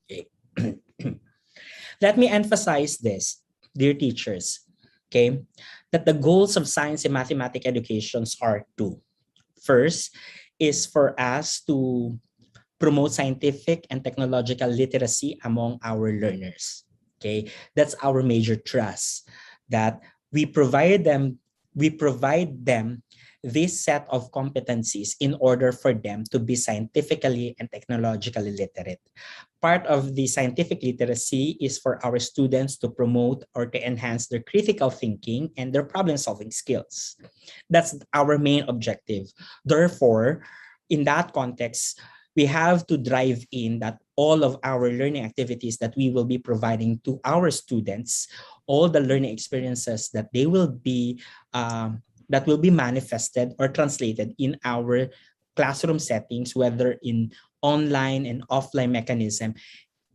Okay. Let me emphasize this, dear teachers, okay, that the goals of science and mathematics educations are two. First is for us to promote scientific and technological literacy among our learners. Okay, that's our major trust, that we provide them we provide them this set of competencies in order for them to be scientifically and technologically literate. Part of the scientific literacy is for our students to promote or to enhance their critical thinking and their problem solving skills. That's our main objective. Therefore, in that context, we have to drive in that all of our learning activities that we will be providing to our students, all the learning experiences that will be manifested or translated in our classroom settings, whether in online and offline mechanism,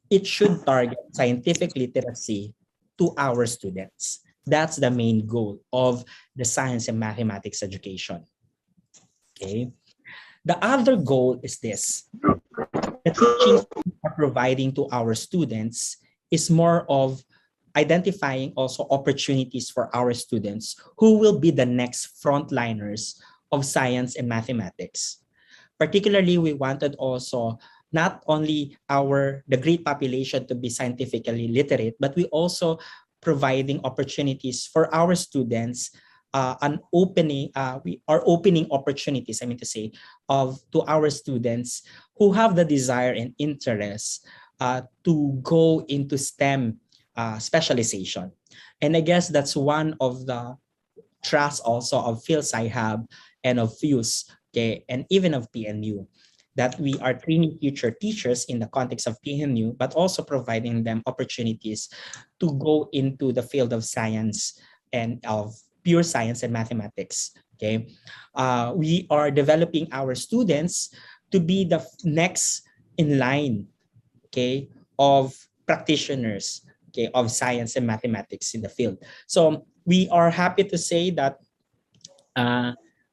it should target scientific literacy to our students. That's the main goal of the science and mathematics education. Okay. The other goal is this: the teachings we are providing to our students is more of identifying also opportunities for our students who will be the next frontliners of science and mathematics. Particularly, we wanted also not only the great population to be scientifically literate, but we also providing opportunities for our students, we are opening opportunities, I mean to say, to our students who have the desire and interest to go into STEM specialization. And I guess that's one of the trust also of PhilSci-Hub and of FUSE, okay, and even of PNU, that we are training future teachers in the context of PNU, but also providing them opportunities to go into the field of science and of pure science and mathematics. Okay, we are developing our students to be the next in line, okay, of practitioners, okay, of science and mathematics in the field. So we are happy to say that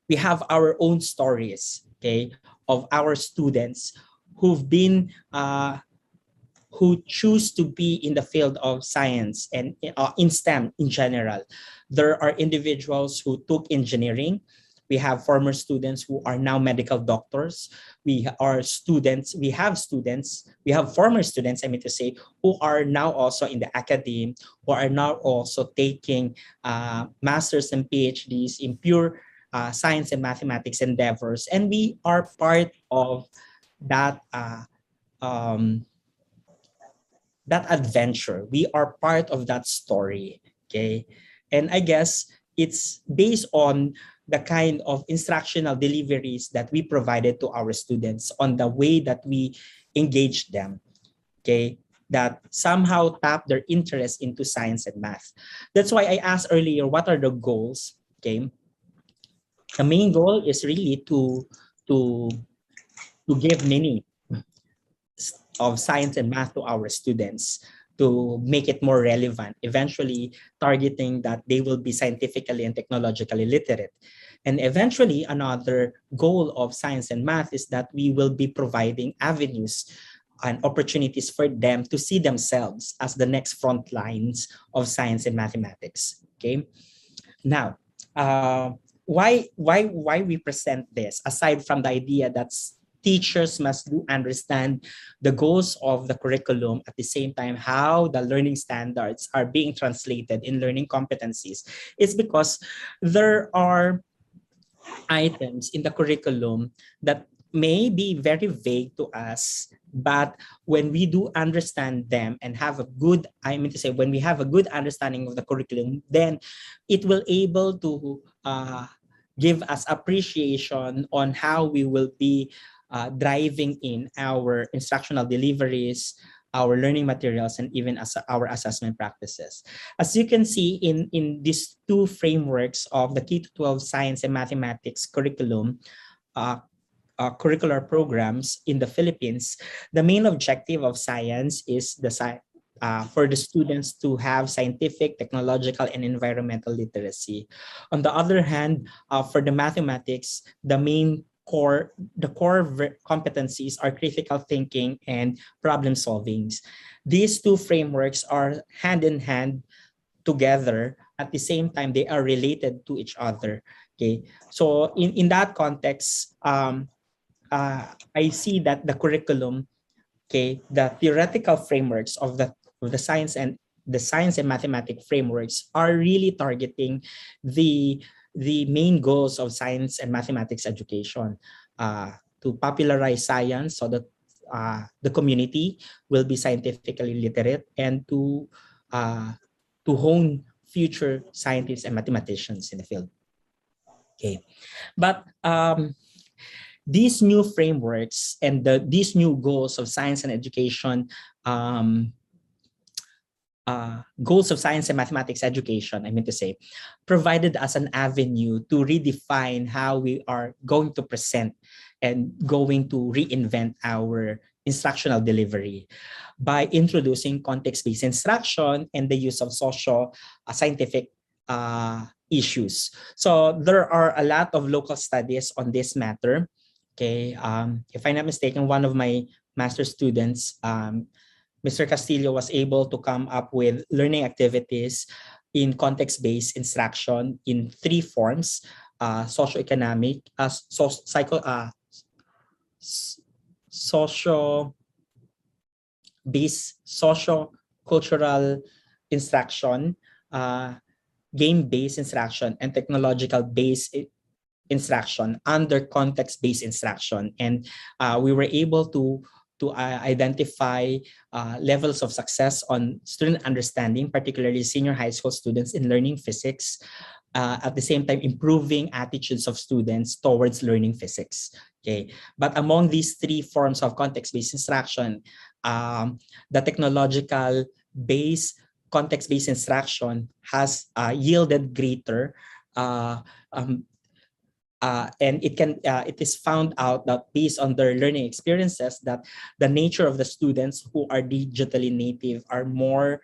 we have our own stories, okay, of our students who've been who choose to be in the field of science and in STEM in general. There are individuals who took engineering. We have former students who are now medical doctors. We have former students, I mean to say, who are now also in the academe, who are now also taking masters and PhDs in pure science and mathematics endeavors. And we are part of that that adventure. We are part of that story, okay? And I guess it's based on the kind of instructional deliveries that we provided to our students on the way that we engage them, okay? That somehow tap their interest into science and math. That's why I asked earlier, what are the goals, okay? The main goal is really to give meaning of science and math to our students, to make it more relevant, eventually targeting that they will be scientifically and technologically literate. And eventually, another goal of science and math is that we will be providing avenues and opportunities for them to see themselves as the next front lines of science and mathematics. Okay. Now, why we present this, aside from the idea that teachers must understand the goals of the curriculum, at the same time how the learning standards are being translated in learning competencies, is because there are items in the curriculum that may be very vague to us, but when we do understand them and have a good, I mean to say, when we have a good understanding of the curriculum, then it will able to give us appreciation on how we will be driving in our instructional deliveries, our learning materials, and even as our assessment practices. As you can see in these two frameworks of the K-12 science and mathematics curriculum, curricular programs in the Philippines, the main objective of science is for the students to have scientific, technological, and environmental literacy. On the other hand, for the mathematics, the main competencies are critical thinking and problem solving. These two frameworks are hand in hand together. At the same time, they are related to each other. Okay, so in that context, I see that the curriculum, okay, the theoretical frameworks of the science and mathematics frameworks are really targeting the the main goals of science and mathematics education, to popularize science so that the community will be scientifically literate, and uh, to hone future scientists and mathematicians in the field. Okay, but these new frameworks and these new goals of science and education, um, goals of science and mathematics education, I mean to say, provided us an avenue to redefine how we are going to present and going to reinvent our instructional delivery by introducing context-based instruction and the use of social scientific issues. So there are a lot of local studies on this matter. Okay, if I'm not mistaken, one of my master students, Mr. Castillo, was able to come up with learning activities in context-based instruction in three forms: socioeconomic, socio-based, socio-cultural instruction, game-based instruction, and technological-based instruction under context-based instruction. And we were able to identify levels of success on student understanding, particularly senior high school students in learning physics, at the same time improving attitudes of students towards learning physics. Okay, but among these three forms of context-based instruction, the technological based context-based instruction has yielded greater and it is found out that based on their learning experiences, that the nature of the students who are digitally native are more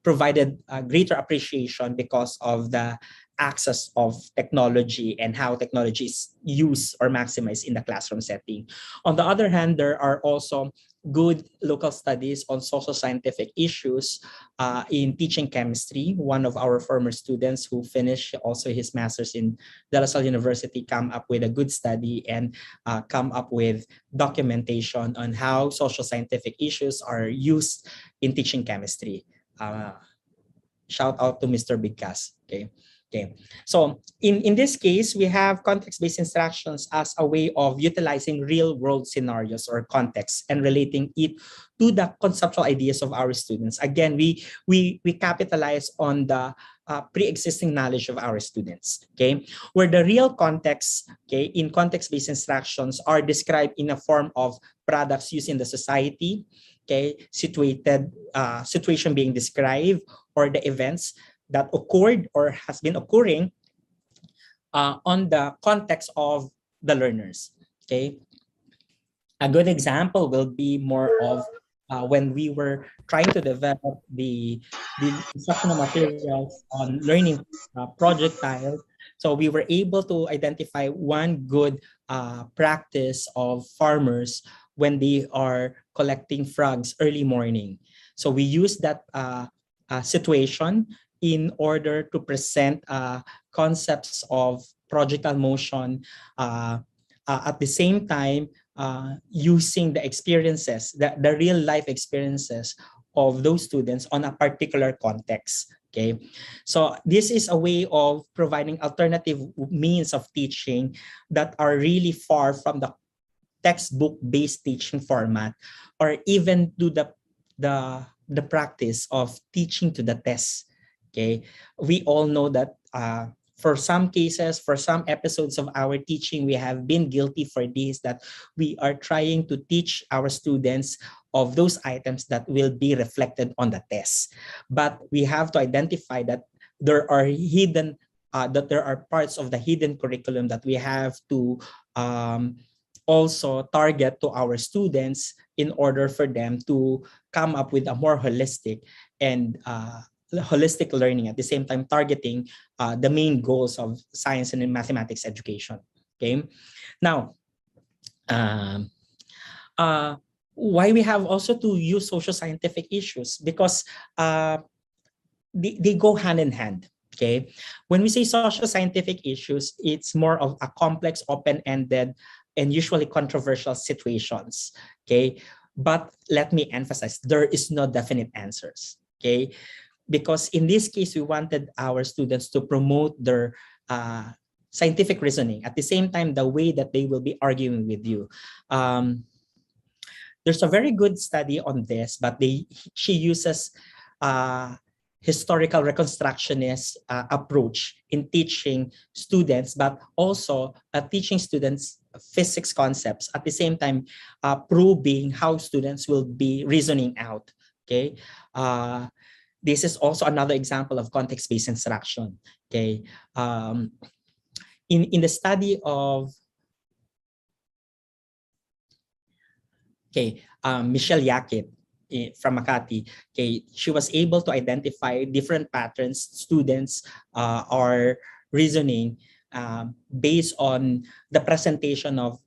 provided greater appreciation because of the access of technology and how technology is used or maximized in the classroom setting. On the other hand, there are also good local studies on social scientific issues in teaching chemistry. One of our former students who finished also his master's in De La Salle University come up with a good study and come up with documentation on how social scientific issues are used in teaching chemistry. Shout out to Mr. Bigkas. Okay. Okay, so in this case, we have context-based instructions as a way of utilizing real-world scenarios or context and relating it to the conceptual ideas of our students. Again, we capitalize on the pre-existing knowledge of our students, okay? Where the real context, okay, in context-based instructions are described in a form of products used in the society, okay, situation being described, or the events that occurred or has been occurring on the context of the learners. Okay, a good example will be more of when we were trying to develop the instructional materials on learning projectiles. So we were able to identify one good practice of farmers when they are collecting frogs early morning. So we use that situation in order to present concepts of projectile motion, at the same time using the experiences, the real life experiences of those students on a particular context. Okay, so this is a way of providing alternative means of teaching that are really far from the textbook-based teaching format, or even do the practice of teaching to the test. Okay, we all know that for some cases, for some episodes of our teaching, we have been guilty for this, that we are trying to teach our students of those items that will be reflected on the test. But we have to identify that there are that there are parts of the hidden curriculum that we have to also target to our students in order for them to come up with a more holistic and holistic learning, at the same time targeting the main goals of science and mathematics education. Okay. Now, why we have also to use social scientific issues, because they go hand in hand. Okay, when we say social scientific issues, it's more of a complex, open-ended, and usually controversial situations. Okay, but let me emphasize, there is no definite answers. Okay, because in this case, we wanted our students to promote their scientific reasoning. At the same time, the way that they will be arguing with you. There's a very good study on this, but she uses historical reconstructionist approach in teaching students, but also teaching students physics concepts, at the same time probing how students will be reasoning out. Okay, this is also another example of context-based instruction. Okay, in the study of Michelle Yakit from Makati, okay, she was able to identify different patterns students are reasoning based on the presentation of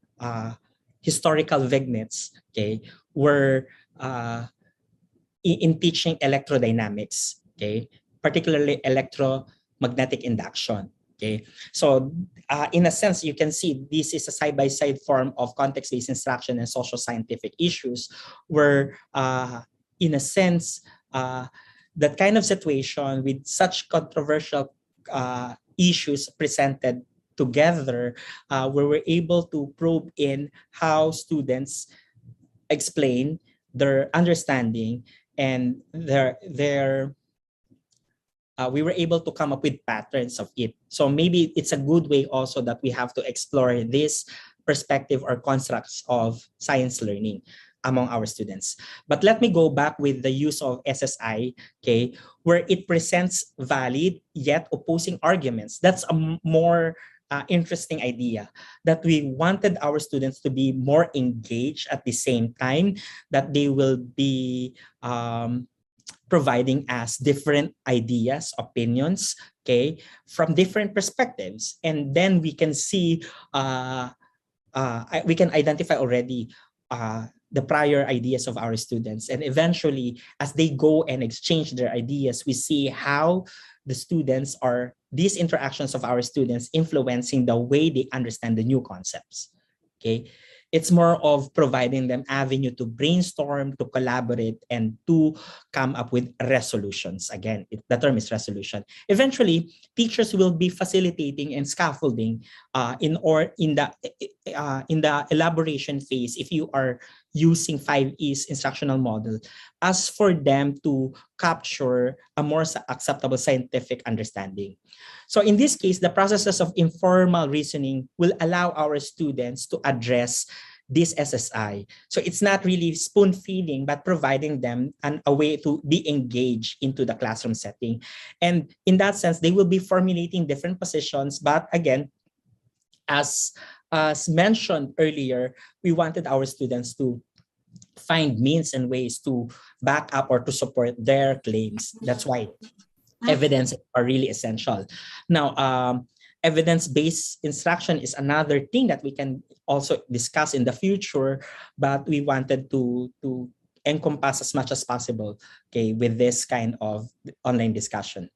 historical vignettes, okay, where in teaching electrodynamics, okay, particularly electromagnetic induction. Okay, so in a sense, you can see this is a side-by-side form of context-based instruction and social scientific issues, where in a sense, that kind of situation with such controversial issues presented together, where we're able to probe in how students explain their understanding and we were able to come up with patterns of it. So maybe it's a good way also that we have to explore this perspective or constructs of science learning among our students. But let me go back with the use of SSI, okay, where it presents valid yet opposing arguments. That's a more interesting idea, that we wanted our students to be more engaged at the same time that they will be providing us different ideas, opinions, okay, from different perspectives. And then we can see, we can identify already the prior ideas of our students. And eventually, as they go and exchange their ideas, we see how the students are, these interactions of our students influencing the way they understand the new concepts. Okay. It's more of providing them avenue to brainstorm, to collaborate, and to come up with resolutions. Again, the term is resolution. Eventually, teachers will be facilitating and scaffolding in the elaboration phase, if you are using 5E's instructional model, as for them to capture a more acceptable scientific understanding. So in this case, the processes of informal reasoning will allow our students to address this SSI. So it's not really spoon feeding, but providing them a way to be engaged into the classroom setting. And in that sense, they will be formulating different positions. But again, as mentioned earlier, we wanted our students to find means and ways to back up or to support their claims. That's why evidence are really essential. Now, evidence-based instruction is another thing that we can also discuss in the future, but we wanted to encompass as much as possible, okay, with this kind of online discussion.